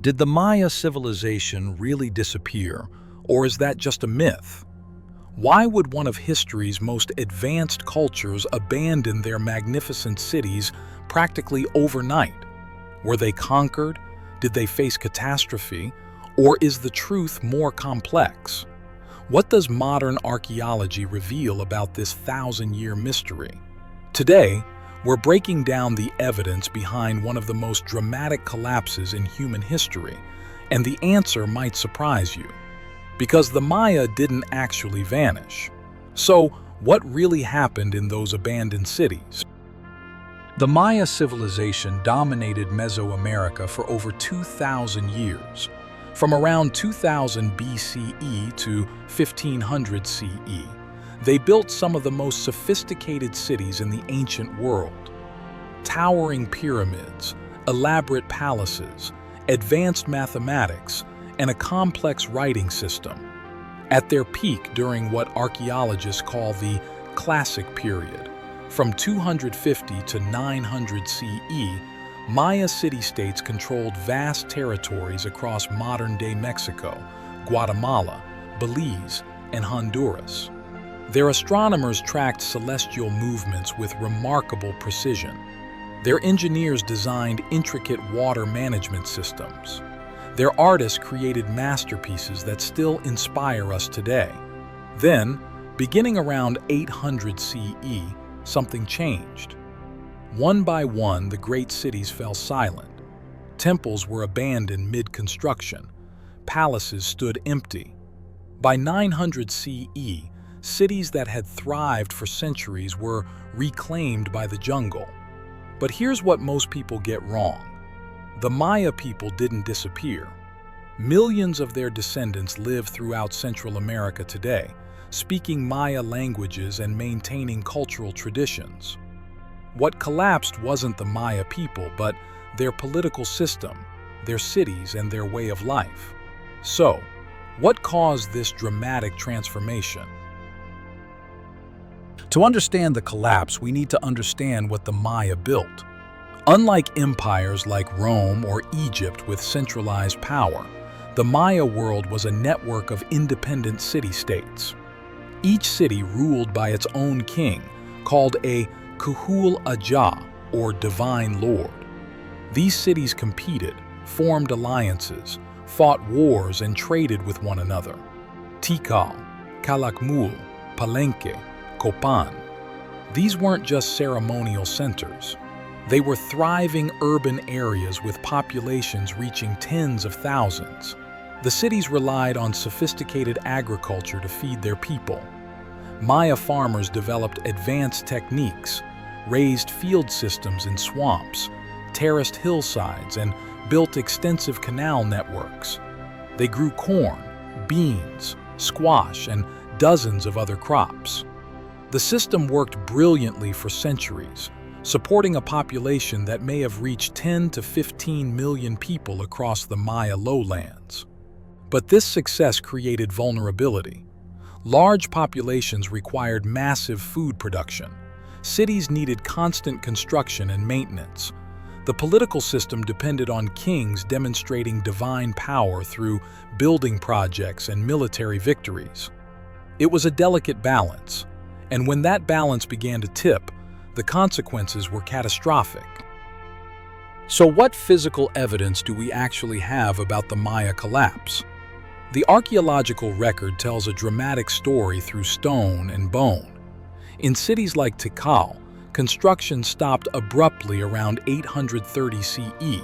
Did the Maya civilization really disappear, or is that just a myth? Why would one of history's most advanced cultures abandon their magnificent cities practically overnight? Were they conquered? Did they face catastrophe? Or is the truth more complex? What does modern archaeology reveal about this thousand-year mystery? Today, we're breaking down the evidence behind one of the most dramatic collapses in human history, and the answer might surprise you. Because the Maya didn't actually vanish. So, what really happened in those abandoned cities? The Maya civilization dominated Mesoamerica for over 2,000 years. From around 2000 BCE to 1500 CE, they built some of the most sophisticated cities in the ancient world. Towering pyramids, elaborate palaces, advanced mathematics, and a complex writing system. At their peak during what archaeologists call the Classic period, from 250 to 900 CE, Maya city-states controlled vast territories across modern-day Mexico, Guatemala, Belize, and Honduras. Their astronomers tracked celestial movements with remarkable precision. Their engineers designed intricate water management systems. Their artists created masterpieces that still inspire us today. Then, beginning around 800 CE, something changed. One by one, the great cities fell silent. Temples were abandoned mid-construction. Palaces stood empty. By 900 CE, cities that had thrived for centuries were reclaimed by the jungle. But here's what most people get wrong. The Maya people didn't disappear. Millions of their descendants live throughout Central America today, speaking Maya languages and maintaining cultural traditions. What collapsed wasn't the Maya people, but their political system, their cities, and their way of life. So, what caused this dramatic transformation? To understand the collapse, we need to understand what the Maya built. Unlike empires like Rome or Egypt with centralized power, the Maya world was a network of independent city-states. Each city ruled by its own king, called a Kuhul Aja, or divine lord. These cities competed, formed alliances, fought wars, and traded with one another. Tikal, Calakmul, Palenque, Copan. These weren't just ceremonial centers. They were thriving urban areas with populations reaching tens of thousands. The cities relied on sophisticated agriculture to feed their people. Maya farmers developed advanced techniques, raised field systems in swamps, terraced hillsides, and built extensive canal networks. They grew corn, beans, squash, and dozens of other crops. The system worked brilliantly for centuries, supporting a population that may have reached 10 to 15 million people across the Maya lowlands. But this success created vulnerability. Large populations required massive food production. Cities needed constant construction and maintenance. The political system depended on kings demonstrating divine power through building projects and military victories. It was a delicate balance. And when that balance began to tip, the consequences were catastrophic. So what physical evidence do we actually have about the Maya collapse? The archaeological record tells a dramatic story through stone and bone. In cities like Tikal, construction stopped abruptly around 830 CE.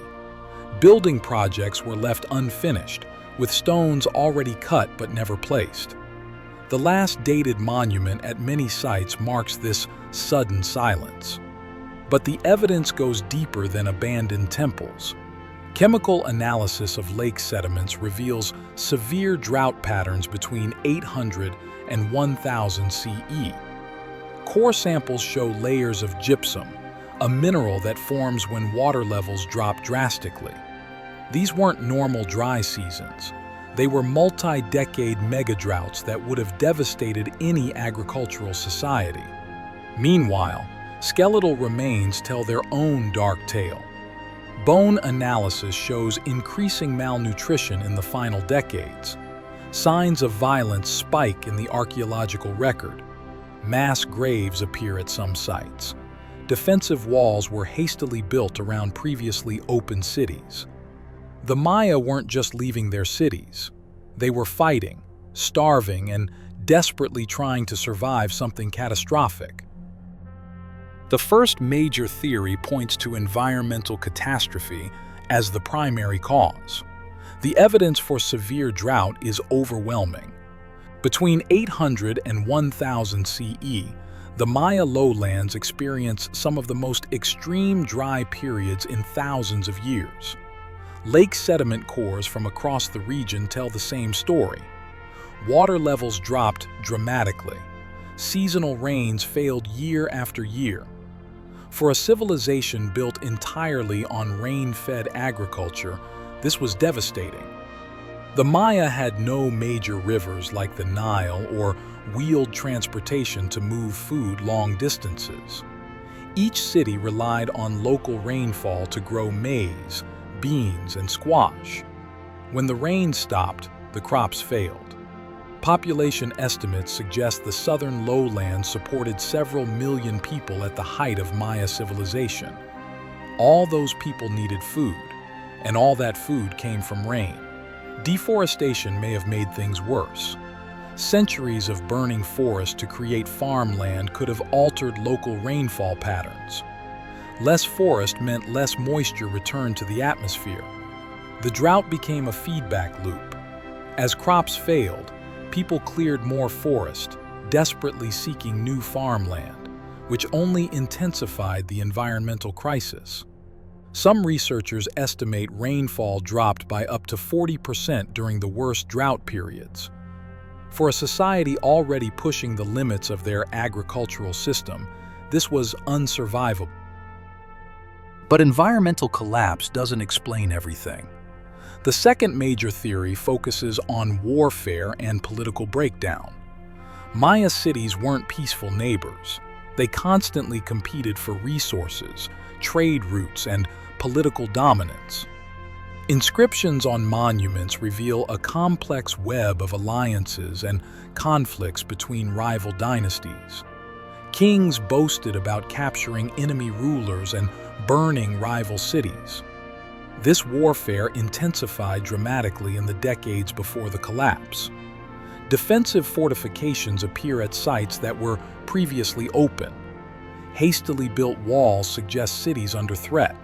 Building projects were left unfinished, with stones already cut but never placed. The last dated monument at many sites marks this sudden silence. But the evidence goes deeper than abandoned temples. Chemical analysis of lake sediments reveals severe drought patterns between 800 and 1000 CE. Core samples show layers of gypsum, a mineral that forms when water levels drop drastically. These weren't normal dry seasons. They were multi-decade mega-droughts that would have devastated any agricultural society. Meanwhile, skeletal remains tell their own dark tale. Bone analysis shows increasing malnutrition in the final decades. Signs of violence spike in the archaeological record. Mass graves appear at some sites. Defensive walls were hastily built around previously open cities. The Maya weren't just leaving their cities. They were fighting, starving, and desperately trying to survive something catastrophic. The first major theory points to environmental catastrophe as the primary cause. The evidence for severe drought is overwhelming. Between 800 and 1000 CE, the Maya lowlands experience some of the most extreme dry periods in thousands of years. Lake sediment cores from across the region tell the same story. Water levels dropped dramatically. Seasonal rains failed year after year. For a civilization built entirely on rain-fed agriculture, this was devastating. The Maya had no major rivers like the Nile or wheeled transportation to move food long distances. Each city relied on local rainfall to grow maize, beans, and squash. When the rain stopped, the crops failed. Population estimates suggest the southern lowlands supported several million people at the height of Maya civilization. All those people needed food, and all that food came from rain. Deforestation may have made things worse. Centuries of burning forest to create farmland could have altered local rainfall patterns. Less forest meant less moisture returned to the atmosphere. The drought became a feedback loop. As crops failed, people cleared more forest, desperately seeking new farmland, which only intensified the environmental crisis. Some researchers estimate rainfall dropped by up to 40% during the worst drought periods. For a society already pushing the limits of their agricultural system, this was unsurvivable. But environmental collapse doesn't explain everything. The second major theory focuses on warfare and political breakdown. Maya cities weren't peaceful neighbors. They constantly competed for resources, trade routes, and political dominance. Inscriptions on monuments reveal a complex web of alliances and conflicts between rival dynasties. Kings boasted about capturing enemy rulers and burning rival cities. This warfare intensified dramatically in the decades before the collapse. Defensive fortifications appear at sites that were previously open. Hastily built walls suggest cities under threat.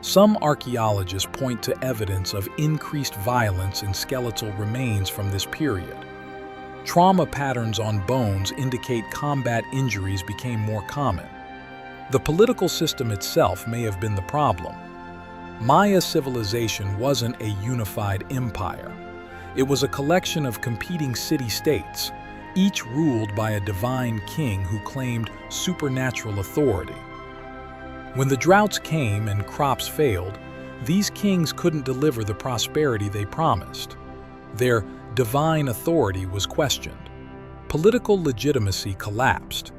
Some archaeologists point to evidence of increased violence in skeletal remains from this period. Trauma patterns on bones indicate combat injuries became more common. The political system itself may have been the problem. Maya civilization wasn't a unified empire. It was a collection of competing city-states, each ruled by a divine king who claimed supernatural authority. When the droughts came and crops failed, these kings couldn't deliver the prosperity they promised. Their divine authority was questioned. Political legitimacy collapsed.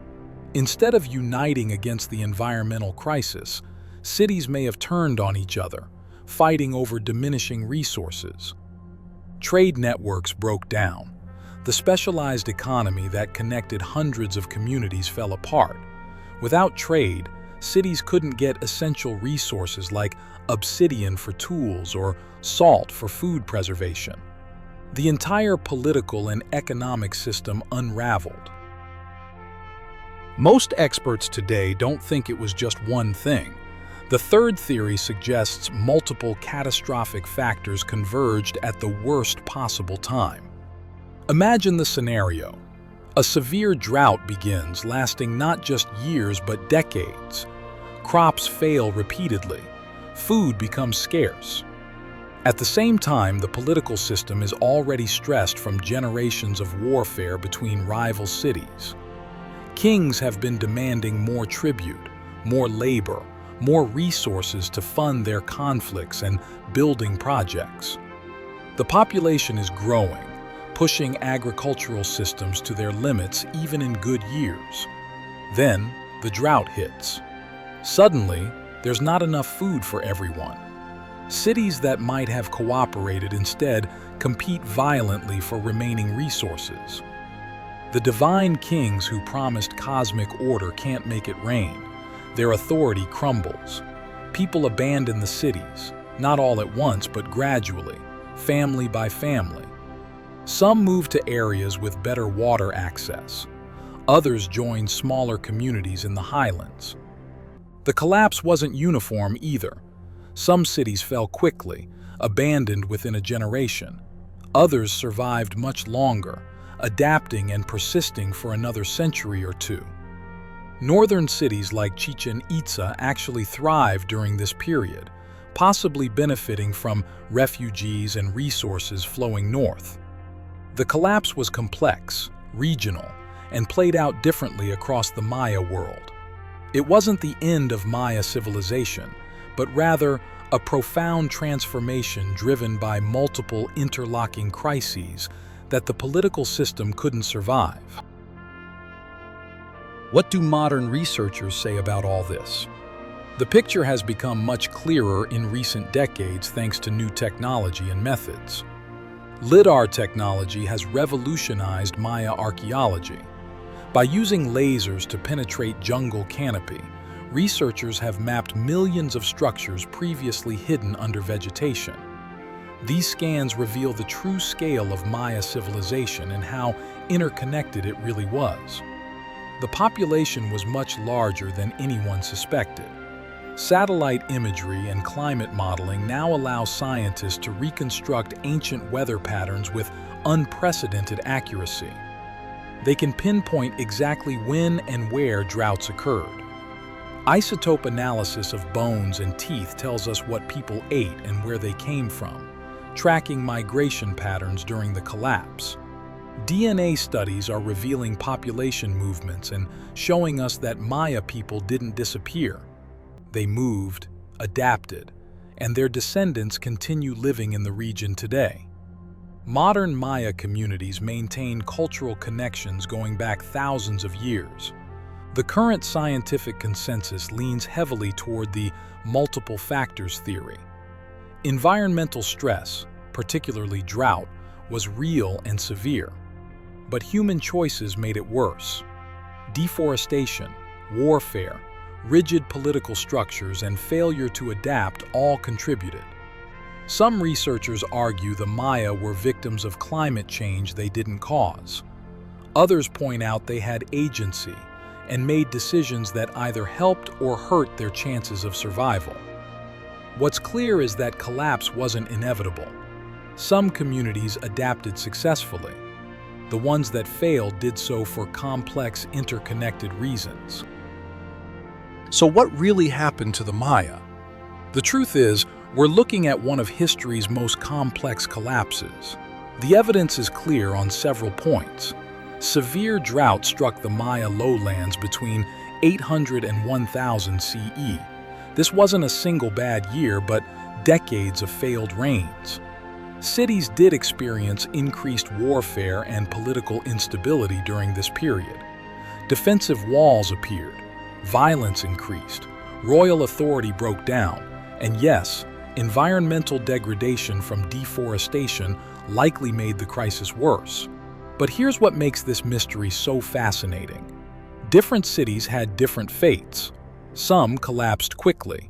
Instead of uniting against the environmental crisis, cities may have turned on each other, fighting over diminishing resources. Trade networks broke down. The specialized economy that connected hundreds of communities fell apart. Without trade, cities couldn't get essential resources like obsidian for tools or salt for food preservation. The entire political and economic system unraveled. Most experts today don't think it was just one thing. The third theory suggests multiple catastrophic factors converged at the worst possible time. Imagine the scenario. A severe drought begins, lasting not just years but decades. Crops fail repeatedly. Food becomes scarce. At the same time, the political system is already stressed from generations of warfare between rival cities. Kings have been demanding more tribute, more labor, more resources to fund their conflicts and building projects. The population is growing, pushing agricultural systems to their limits even in good years. Then, the drought hits. Suddenly, There's not enough food for everyone. Cities that might have cooperated instead compete violently for remaining resources. The divine kings who promised cosmic order can't make it rain. Their authority crumbles. People abandon the cities, not all at once but gradually, family by family. Some move to areas with better water access. Others join smaller communities in the highlands. The collapse wasn't uniform either. Some cities fell quickly, abandoned within a generation. Others survived much longer, adapting and persisting for another century or two. Northern cities like Chichen Itza actually thrived during this period, possibly benefiting from refugees and resources flowing north. The collapse was complex, regional, and played out differently across the Maya world. It wasn't the end of Maya civilization, but rather a profound transformation driven by multiple interlocking crises that the political system couldn't survive. What do modern researchers say about all this? The picture has become much clearer in recent decades thanks to new technology and methods. Lidar technology has revolutionized Maya archaeology. By using lasers to penetrate jungle canopy, researchers have mapped millions of structures previously hidden under vegetation. These scans reveal the true scale of Maya civilization and how interconnected it really was. The population was much larger than anyone suspected. Satellite imagery and climate modeling now allow scientists to reconstruct ancient weather patterns with unprecedented accuracy. They can pinpoint exactly when and where droughts occurred. Isotope analysis of bones and teeth tells us what people ate and where they came from, tracking migration patterns during the collapse. DNA studies are revealing population movements and showing us that Maya people didn't disappear. They moved, adapted, and their descendants continue living in the region today. Modern Maya communities maintain cultural connections going back thousands of years. The current scientific consensus leans heavily toward the multiple factors theory. Environmental stress, particularly drought, was real and severe. But human choices made it worse. Deforestation, warfare, rigid political structures, and failure to adapt all contributed. Some researchers argue the Maya were victims of climate change they didn't cause. Others point out they had agency and made decisions that either helped or hurt their chances of survival. What's clear is that collapse wasn't inevitable. Some communities adapted successfully. The ones that failed did so for complex, interconnected reasons. So what really happened to the Maya? The truth is, we're looking at one of history's most complex collapses. The evidence is clear on several points. Severe drought struck the Maya lowlands between 800 and 1000 CE. This wasn't a single bad year, but decades of failed rains. Cities did experience increased warfare and political instability during this period. Defensive walls appeared, violence increased, royal authority broke down, and yes, environmental degradation from deforestation likely made the crisis worse. But here's what makes this mystery so fascinating. Different cities had different fates. Some collapsed quickly,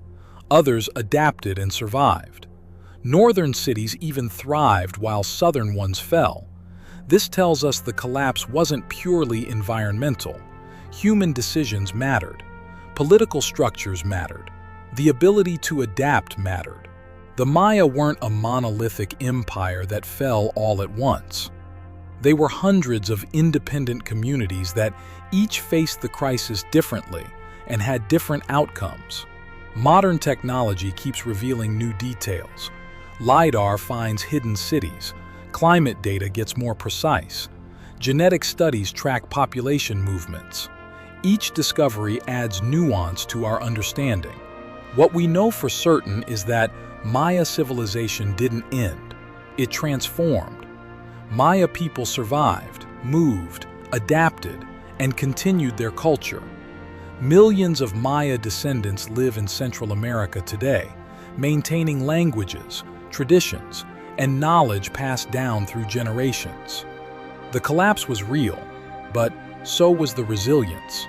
others adapted and survived. Northern cities even thrived while southern ones fell. This tells us the collapse wasn't purely environmental. Human decisions mattered. Political structures mattered. The ability to adapt mattered. The Maya weren't a monolithic empire that fell all at once. They were hundreds of independent communities that each faced the crisis differently and had different outcomes. Modern technology keeps revealing new details. Lidar finds hidden cities. Climate data gets more precise. Genetic studies track population movements. Each discovery adds nuance to our understanding. What we know for certain is that Maya civilization didn't end. It transformed. Maya people survived, moved, adapted, and continued their culture. Millions of Maya descendants live in Central America today, maintaining languages, traditions, and knowledge passed down through generations. The collapse was real, but so was the resilience.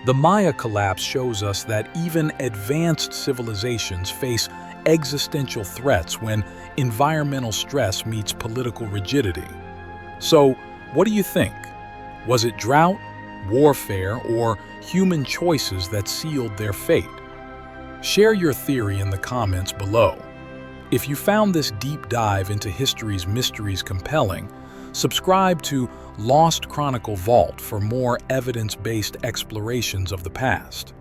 The Maya collapse shows us that even advanced civilizations face existential threats when environmental stress meets political rigidity. So, what do you think? Was it drought, warfare, or human choices that sealed their fate? Share your theory in the comments below. If you found this deep dive into history's mysteries compelling, subscribe to Lost Chronicle Vault for more evidence-based explorations of the past.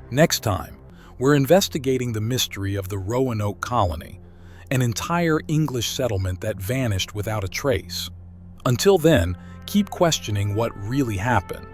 Next time, we're investigating the mystery of the Roanoke colony, an entire English settlement that vanished without a trace. Until then, keep questioning what really happened.